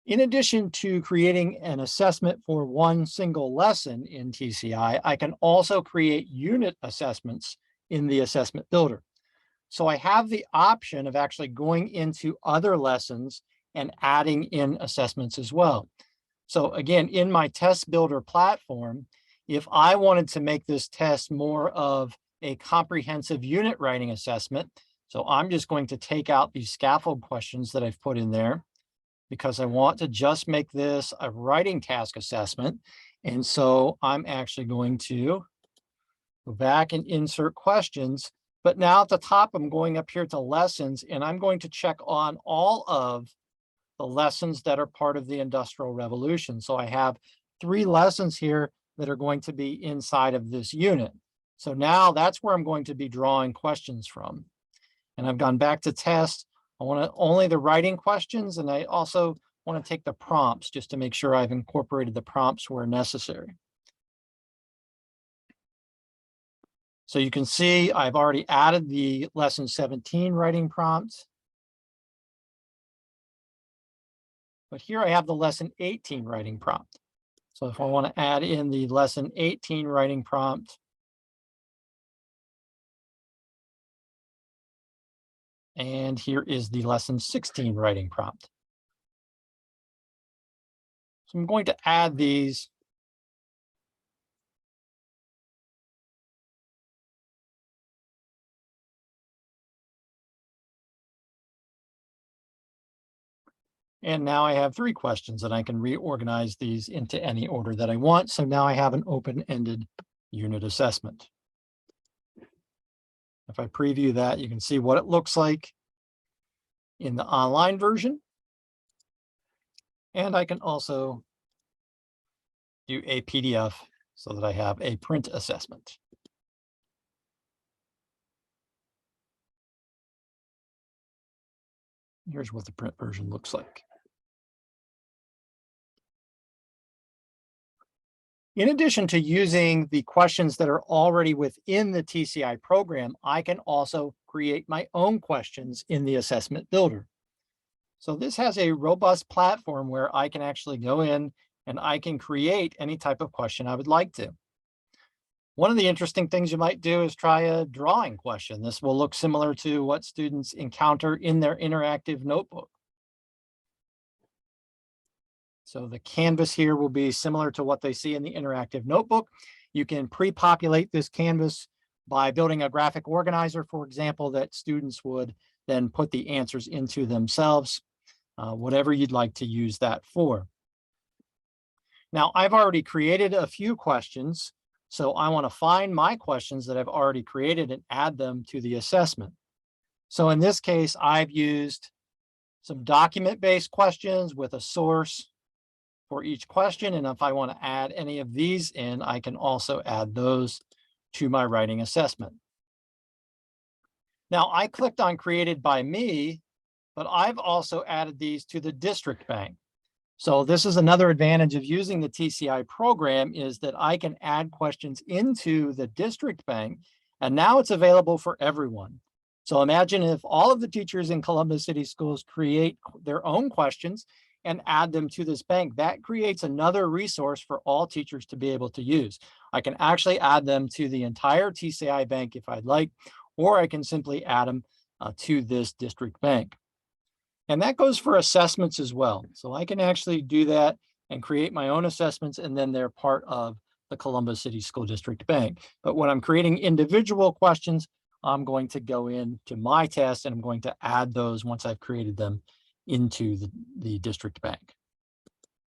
In addition to creating an assessment for one single lesson in TCI, I can also create unit assessments in the assessment builder. So I have the option of actually going into other lessons and adding in assessments as well. So again, in my test builder platform, if I wanted to make this test more of a comprehensive unit writing assessment, so I'm just going to take out these scaffold questions that I've put in there because I want to just make this a writing task assessment. And so I'm actually going to go back and insert questions. But now at the top, I'm going up here to lessons, and I'm going to check on all of the lessons that are part of the Industrial Revolution. So I have 3 lessons here that are going to be inside of this unit. So now that's where I'm going to be drawing questions from. And I've gone back to test. I want only the writing questions, and I also want to take the prompts just to make sure I've incorporated the prompts where necessary. So you can see I've already added the lesson 17 writing prompts. But here I have the lesson 18 writing prompt. So if I want to add in the lesson 18 writing prompt, and here is the lesson 16 writing prompt. So I'm going to add these. And now I have 3 questions, and I can reorganize these into any order that I want. So now I have an open-ended unit assessment. If I preview that, you can see what it looks like in the online version. And I can also do a PDF so that I have a print assessment. Here's what the print version looks like. In addition to using the questions that are already within the TCI program, I can also create my own questions in the assessment builder. So this has a robust platform where I can actually go in and I can create any type of question I would like to. One of the interesting things you might do is try a drawing question. This will look similar to what students encounter in their interactive notebook. So the canvas here will be similar to what they see in the interactive notebook. You can pre-populate this canvas by building a graphic organizer, for example, that students would then put the answers into themselves, whatever you'd like to use that for. Now, I've already created a few questions, so I want to find my questions that I've already created and add them to the assessment. So in this case, I've used some document-based questions with a source for each question. And if I want to add any of these in, I can also add those to my writing assessment. Now I clicked on created by me, but I've also added these to the district bank. So this is another advantage of using the TCI program, is that I can add questions into the district bank, and now it's available for everyone. So imagine if all of the teachers in Columbus City Schools create their own questions and add them to this bank. That creates another resource for all teachers to be able to use. I can actually add them to the entire TCI bank if I'd like, or I can simply add them to this district bank. And that goes for assessments as well. So I can actually do that and create my own assessments, and then they're part of the Columbus City School District Bank. But when I'm creating individual questions, I'm going to go into my test and I'm going to add those once I've created them into the district bank.